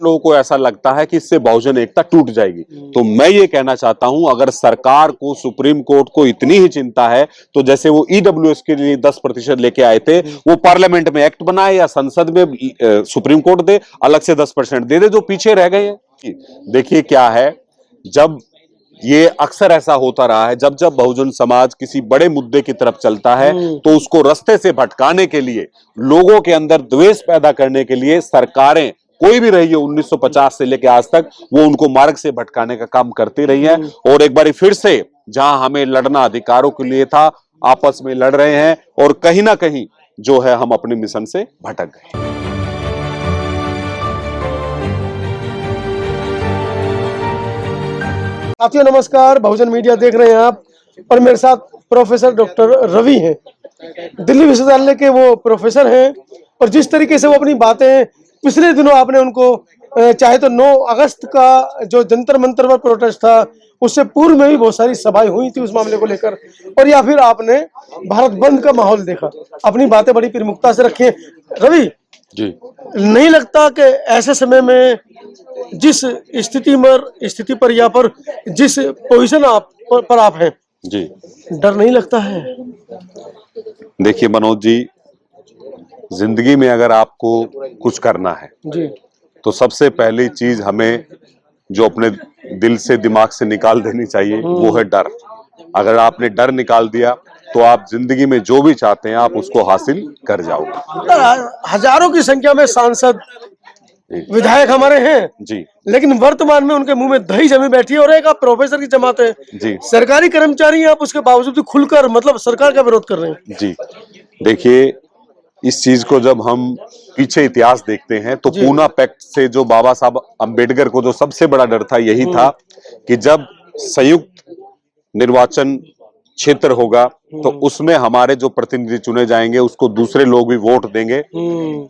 लोगों को ऐसा लगता है कि इससे बहुजन एकता टूट जाएगी। तो मैं ये कहना चाहता हूं, अगर सरकार को सुप्रीम कोर्ट को इतनी ही चिंता है तो जैसे वो ईडब्ल्यूएस के लिए 10% लेके आए थे, वो पार्लियामेंट में एक्ट बनाए या संसद में सुप्रीम कोर्ट दे, अलग से 10% दे दे जो पीछे रह गए हैं। देखिए क्या है, जब ये अक्सर ऐसा होता रहा है, जब जब बहुजन समाज किसी बड़े मुद्दे की तरफ चलता है तो उसको रास्ते से भटकाने के लिए, लोगों के अंदर द्वेष पैदा करने के लिए सरकारें कोई भी रही है 1950 से लेकर आज तक, वो उनको मार्ग से भटकाने का काम करती रही है। और एक बार फिर से जहां हमें लड़ना अधिकारों के लिए था, आपस में लड़ रहे हैं और कहीं ना कहीं जो है हम अपने मिशन से भटक गए। साथियों नमस्कार, बहुजन मीडिया देख रहे हैं आप, और मेरे साथ प्रोफेसर डॉक्टर रवि हैं। दिल्ली विश्वविद्यालय के वो प्रोफेसर हैं, और जिस तरीके से वो अपनी बातें पिछले दिनों आपने उनको चाहे तो 9 अगस्त का जो जंतर मंतर पर प्रोटेस्ट था, उससे पूर्व में भी बहुत सारी सभाएं हुई थी उस मामले को लेकर, और या फिर आपने भारत बंद का माहौल देखा। अपनी बातें बड़ी प्रमुखता से रखी। रवि जी, नहीं लगता कि ऐसे समय में जिस स्थिति पर या पर जिस पोजीशन पर आप हैं जी, डर नहीं लगता है? देखिए मनोज जी, जिंदगी में अगर आपको कुछ करना है जी, तो सबसे पहली चीज हमें जो अपने दिल से दिमाग से निकाल देनी चाहिए वो है डर। अगर आपने डर निकाल दिया तो आप जिंदगी में जो भी चाहते हैं आप उसको हासिल कर जाओगे। हजारों की संख्या में सांसद विधायक हमारे हैं जी, लेकिन वर्तमान में उनके मुंह में दही जमी बैठी है, और एक आप प्रोफेसर की जमात है जी, सरकारी कर्मचारी हैं, आप उसके बावजूद भी खुलकर मतलब सरकार का विरोध कर रहे हैं। जी। देखिए, इस चीज को जब हम पीछे इतिहास देखते हैं तो पूना पैक्ट से जो बाबा साहब अंबेडकर को जो सबसे बड़ा डर था यही था कि जब संयुक्त निर्वाचन क्षेत्र होगा तो उसमें हमारे जो प्रतिनिधि चुने जाएंगे उसको दूसरे लोग भी वोट देंगे,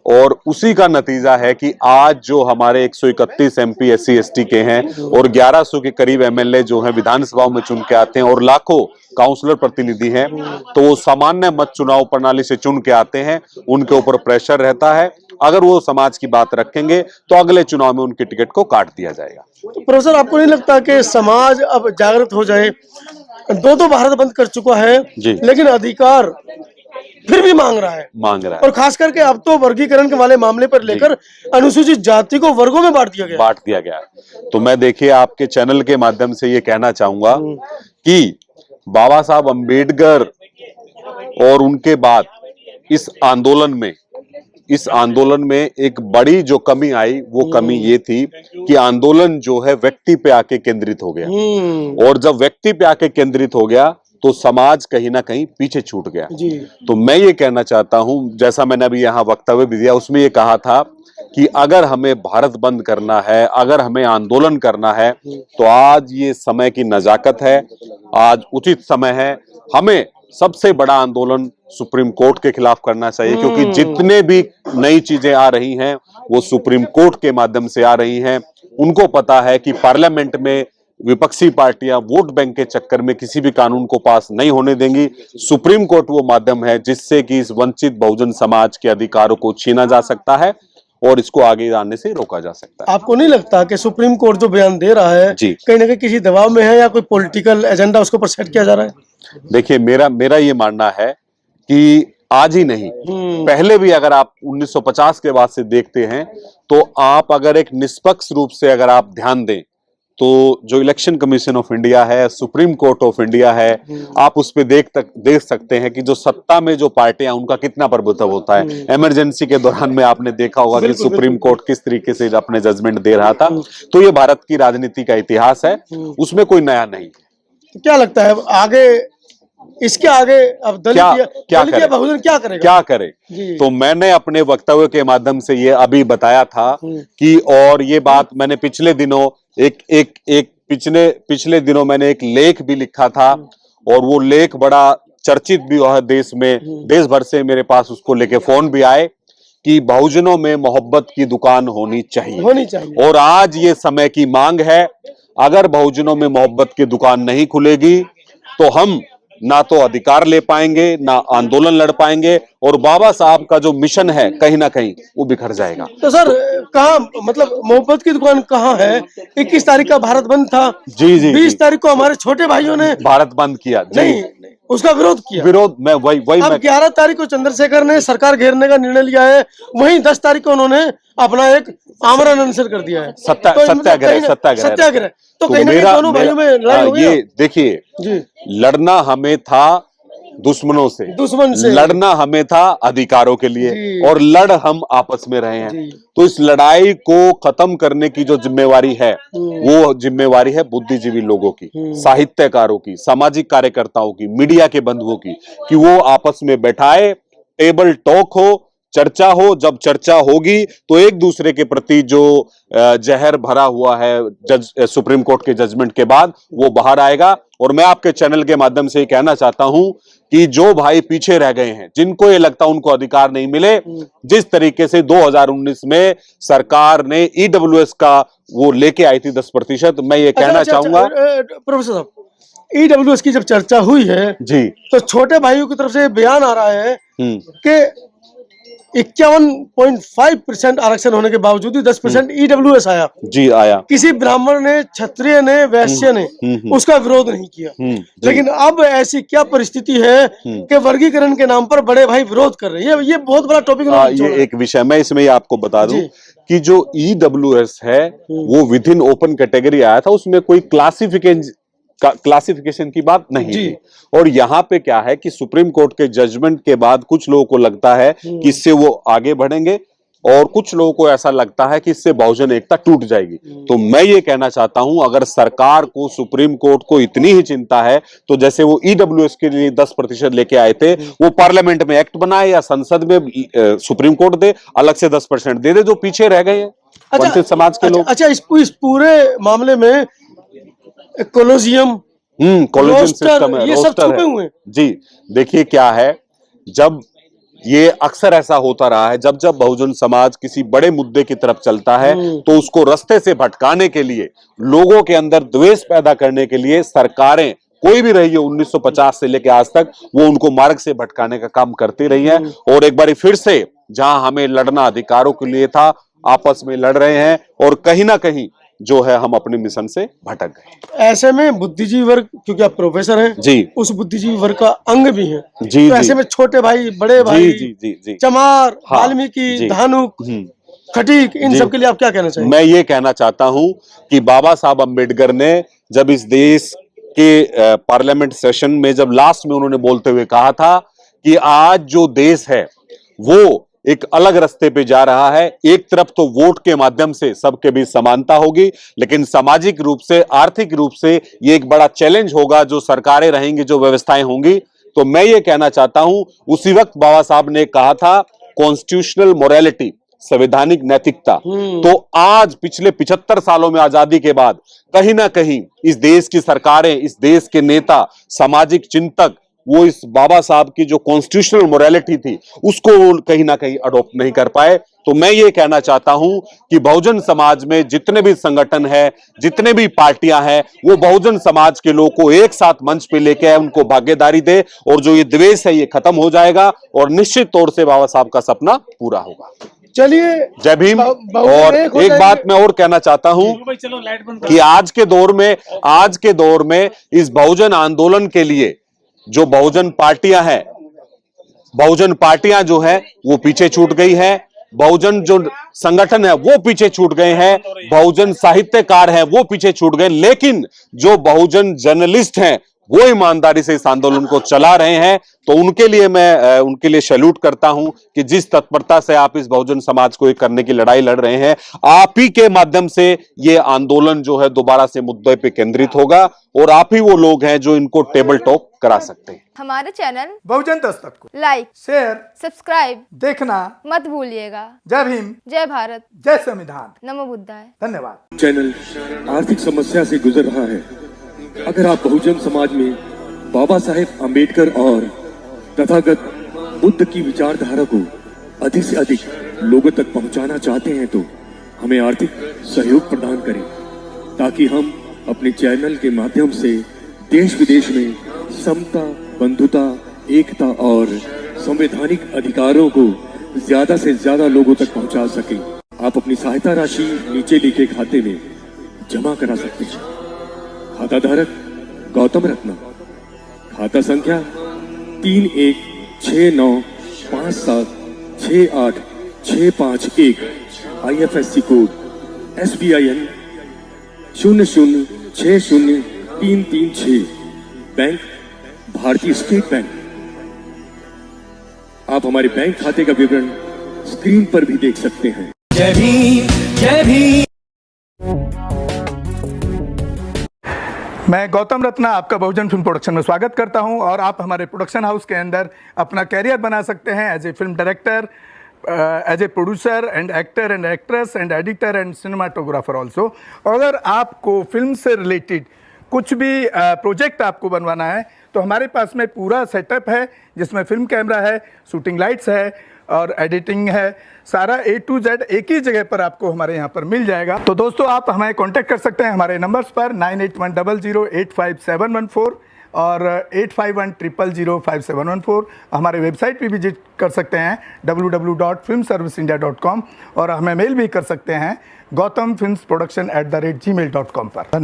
और उसी का नतीजा है कि आज जो हमारे 131 एमपी SC ST के हैं और 1100 के करीब MLA जो हैं विधानसभाओं में चुन के आते हैं, और लाखों काउंसलर प्रतिनिधि हैं, तो वो सामान्य मत चुनाव प्रणाली से चुन के आते हैं। उनके ऊपर प्रेशर रहता है, अगर वो समाज की बात रखेंगे तो अगले चुनाव में उनकी टिकट को काट दिया जाएगा। तो प्रोफेसर, आपको नहीं लगता कि समाज अब जागृत हो जाए? दो भारत बंद कर चुका है लेकिन अधिकार फिर भी मांग रहा है, और खास करके अब तो वर्गीकरण के वाले मामले पर लेकर अनुसूचित जाति को वर्गों में बांट दिया गया। तो मैं देखिए आपके चैनल के माध्यम से ये कहना चाहूंगा कि बाबा साहब अंबेडकर और उनके बाद इस आंदोलन में एक बड़ी जो कमी आई, वो कमी ये थी कि आंदोलन जो है व्यक्ति पे आके केंद्रित हो गया, और जब व्यक्ति पे आके केंद्रित हो गया तो समाज कहीं ना कहीं पीछे छूट गया। तो मैं ये कहना चाहता हूं, जैसा मैंने अभी यहाँ वक्तव्य भी दिया उसमें ये कहा था कि अगर हमें भारत बंद करना है, अगर हमें आंदोलन करना है तो आज ये समय की नजाकत है, आज उचित समय है। हमें सबसे बड़ा आंदोलन सुप्रीम कोर्ट के खिलाफ करना चाहिए, क्योंकि जितने भी नई चीजें आ रही हैं वो सुप्रीम कोर्ट के माध्यम से आ रही हैं। उनको पता है कि पार्लियामेंट में विपक्षी पार्टियां वोट बैंक के चक्कर में किसी भी कानून को पास नहीं होने देंगी। सुप्रीम कोर्ट वो माध्यम है जिससे कि इस वंचित बहुजन समाज के अधिकारों को छीना जा सकता है और इसको आगे आने से रोका जा सकता है। आपको नहीं लगता कि सुप्रीम कोर्ट जो बयान दे रहा है कहीं ना कहीं किसी दबाव में है, या कोई पॉलिटिकल एजेंडा उसके ऊपर सेट किया जा रहा है? देखिए, मेरा ये मानना है कि आज ही नहीं, पहले भी अगर आप 1950 के बाद से देखते हैं तो आप अगर एक निष्पक्ष रूप से अगर आप ध्यान दें तो जो इलेक्शन कमीशन ऑफ इंडिया है, सुप्रीम कोर्ट ऑफ इंडिया है, आप उस पे देख सकते हैं कि जो सत्ता में जो पार्टियां उनका कितना प्रभुत्व होता है। इमरजेंसी के दौरान में आपने देखा होगा कि सुप्रीम कोर्ट किस तरीके से अपने जजमेंट दे रहा था। तो ये भारत की राजनीति का इतिहास है, उसमें कोई नया नहीं। क्या लगता है आगे, इसके आगे अब बहुजन क्या करे? तो मैंने अपने वक्तव्य के माध्यम से ये अभी बताया था कि, और ये बात मैंने पिछले दिनों पिछले दिनों मैंने एक लेख भी लिखा था, और वो लेख बड़ा चर्चित भी हुआ है देश में, देश भर से मेरे पास उसको लेके फोन भी आए कि बहुजनों में मोहब्बत की दुकान होनी चाहिए। और आज ये समय की मांग है। अगर बहुजनों में मोहब्बत की दुकान नहीं खुलेगी तो हम ना तो अधिकार ले पाएंगे, ना आंदोलन लड़ पाएंगे, और बाबा साहब का जो मिशन है कहीं ना कहीं वो बिखर जाएगा। तो सर कहाँ, मतलब मोहब्बत की दुकान कहाँ है? 21 तारीख का भारत बंद था, जी जी 20 तारीख को हमारे छोटे भाइयों ने भारत बंद किया जी, नहीं उसका विरोध किया। विरोध में वही अब 11 तारीख को चंद्रशेखर ने सरकार घेरने का निर्णय लिया है, वहीं 10 तारीख को उन्होंने अपना एक आमरण अनशन कर दिया है, सत्याग्रह। तो कहीं ना कहीं दोनों भाइयों में लड़ाई हो गई। ये देखिए जी, लड़ना हमें था दुश्मनों से, दुश्मन से, लड़ना हमें था अधिकारों के लिए, और लड़ हम आपस में रहे हैं। तो इस लड़ाई को खत्म करने की जो जिम्मेवारी है वो जिम्मेवारी है बुद्धिजीवी लोगों की, साहित्यकारों की, सामाजिक कार्यकर्ताओं की, मीडिया के बंधुओं की, कि वो आपस में बैठाए, टेबल टॉक हो, चर्चा हो। जब चर्चा होगी तो एक दूसरे के प्रति जो जहर भरा हुआ है सुप्रीम कोर्ट के जजमेंट के बाद वो बाहर आएगा। और मैं आपके चैनल के माध्यम से कहना चाहता हूं कि जो भाई पीछे रह गए हैं, जिनको ये लगता है उनको अधिकार नहीं मिले, जिस तरीके से 2019 में सरकार ने ईडब्ल्यूएस का वो लेके आई थी 10%, मैं ये कहना चाहूंगा प्रोफेसर साहब, ईडब्ल्यूएस की जब चर्चा हुई है जी, तो छोटे भाइयों की तरफ से बयान आ रहा है कि 51.5% आरक्षण होने के बावजूद ही 10% ईडब्ल्यूएस आया। जी आया। किसी ब्राह्मण ने, क्षत्रिय ने, वैश्य ने उसका विरोध नहीं किया। लेकिन अब ऐसी क्या परिस्थिति है कि वर्गीकरण के नाम पर बड़े भाई विरोध कर रहे हैं? ये बहुत बड़ा टॉपिक ये एक विषय, मैं इसमें आपको बता दूं कि जो ईडब्ल्यूएस है वो विद इन ओपन कैटेगरी आया था, उसमें कोई क्लासिफिकेशन की बात नहीं थी। और यहाँ पे क्या है कि सुप्रीम कोर्ट के जजमेंट के बाद कुछ लोगों को लगता है कि इससे वो आगे बढ़ेंगे, और कुछ लोगों को ऐसा लगता है कि इससे बहुजन एकता टूट जाएगी। तो मैं ये कहना चाहता हूं, अगर सरकार को, सुप्रीम कोर्ट को इतनी ही चिंता है तो जैसे वो ईडब्ल्यूएस के लिए 10% लेके आए थे, वो पार्लियामेंट में एक्ट बनाए या संसद में सुप्रीम कोर्ट दे, अलग से 10% दे दे जो पीछे रह गए हैं वंचित समाज के लोग। अच्छा, इस पूरे मामले में कोलोजियम सिस्टम है, ये सब छुपे हुए हैं। जी देखिए क्या है, जब ये अक्सर ऐसा होता रहा है, जब जब बहुजन समाज किसी बड़े मुद्दे की तरफ चलता है तो उसको रास्ते से भटकाने के लिए, लोगों के अंदर द्वेष पैदा करने के लिए सरकारें कोई भी रही है 1950 से लेकर आज तक, वो उनको मार्ग से भटकाने का काम करती रही है। और एक बार फिर से जहां हमें लड़ना अधिकारों के लिए था, आपस में लड़ रहे हैं, और कहीं ना कहीं जो है हम अपने मिशन से भटक गए। ऐसे में बुद्धिजीवी वर्ग, क्योंकि आप प्रोफेसर हैं जी, उस बुद्धिजीवी वर्ग का अंग भी है जी, तो ऐसे में छोटे भाई, बड़े भाई, जी, चमार, वाल्मीकि, धानुक, खटीक, इन सब के लिए आप क्या कहना चाहिए? मैं ये कहना चाहता हूं कि बाबा साहब अम्बेडकर ने जब इस देश के पार्लियामेंट सेशन में, जब लास्ट में उन्होंने बोलते हुए कहा था कि आज जो देश है वो एक अलग रास्ते पे जा रहा है, एक तरफ तो वोट के माध्यम से सबके बीच समानता होगी, लेकिन सामाजिक रूप से, आर्थिक रूप से ये एक बड़ा चैलेंज होगा, जो सरकारें रहेंगी, जो व्यवस्थाएं होंगी। तो मैं ये कहना चाहता हूं, उसी वक्त बाबा साहब ने कहा था कॉन्स्टिट्यूशनल मोरालिटी, संवैधानिक नैतिकता। तो आज पिछले 75 सालों में आजादी के बाद कहीं ना कहीं इस देश की सरकारें, इस देश के नेता, सामाजिक चिंतक, वो इस बाबा साहब की जो कॉन्स्टिट्यूशनल मोरालिटी थी उसको कहीं ना कहीं अडॉप्ट नहीं कर पाए। तो मैं ये कहना चाहता हूं कि बहुजन समाज में जितने भी संगठन है, जितने भी पार्टियां हैं, वो बहुजन समाज के लोगों को एक साथ मंच पे लेके आए, उनको भागीदारी दे, और जो ये द्वेष है ये खत्म हो जाएगा, और निश्चित तौर से बाबा साहब का सपना पूरा होगा। चलिए, जय भीम। और एक बात मैं और कहना चाहता हूं कि आज के दौर में इस बहुजन आंदोलन के लिए जो बहुजन पार्टियां जो है वो पीछे छूट गई है, बहुजन जो संगठन है वो पीछे छूट गए हैं, बहुजन साहित्यकार हैं वो पीछे छूट गए, लेकिन जो बहुजन जर्नलिस्ट हैं वो ईमानदारी से इस आंदोलन को चला रहे हैं। तो उनके लिए मैं उनके लिए सैल्यूट करता हूं कि जिस तत्परता से आप इस बहुजन समाज को एक करने की लड़ाई लड़ रहे हैं, आप ही के माध्यम से ये आंदोलन जो है दोबारा से मुद्दे पे केंद्रित होगा, और आप ही वो लोग हैं जो इनको टेबल टॉक करा सकते हैं। हमारे चैनल बहुजन दस्तक को लाइक, शेयर, सब्सक्राइब देखना मत भूलिएगा। जय भीम, जय भारत, जय संविधान, नमो बुद्धाय। धन्यवाद। चैनल आर्थिक समस्या से गुजर रहा है। अगर आप बहुजन समाज में बाबा साहेब अम्बेडकर और तथागत बुद्ध की विचारधारा को अधिक से अधिक लोगों तक पहुंचाना चाहते हैं तो हमें आर्थिक सहयोग प्रदान करें, ताकि हम अपने चैनल के माध्यम से देश विदेश में समता, बंधुता, एकता और संवैधानिक अधिकारों को ज्यादा से ज्यादा लोगों तक पहुंचा सके। आप अपनी सहायता राशि नीचे लिखे खाते में जमा करा सकते हैं। खाता धारक गौतम रत्ना, खाता संख्या 3169576861, IFSC कोड SBIN 0060336, बैंक भारतीय स्टेट बैंक। आप हमारे बैंक खाते का विवरण स्क्रीन पर भी देख सकते हैं। जय भीम, जय भीम। मैं गौतम रत्ना आपका बहुजन फिल्म प्रोडक्शन में स्वागत करता हूं और आप हमारे प्रोडक्शन हाउस के अंदर अपना कैरियर बना सकते हैं as a film director, as a producer and actor and actress and editor and cinematographer also. अगर आपको फिल्म से रिलेटेड कुछ भी प्रोजेक्ट आपको बनवाना है तो हमारे पास में पूरा सेटअप है, जिसमें फिल्म कैमरा है, शूटिंग लाइट्स है और एडिटिंग है। सारा A to Z एक ही जगह पर आपको हमारे यहाँ पर मिल जाएगा। तो दोस्तों, आप हमें कांटेक्ट कर सकते हैं हमारे नंबर्स पर 9810085714 और 8510005714। हमारे वेबसाइट पे विजिट कर सकते हैं www.filmserviceindia.com और हमें मेल भी कर सकते हैं gautamfilmsproduction@gmail.com पर। धन्यवाद।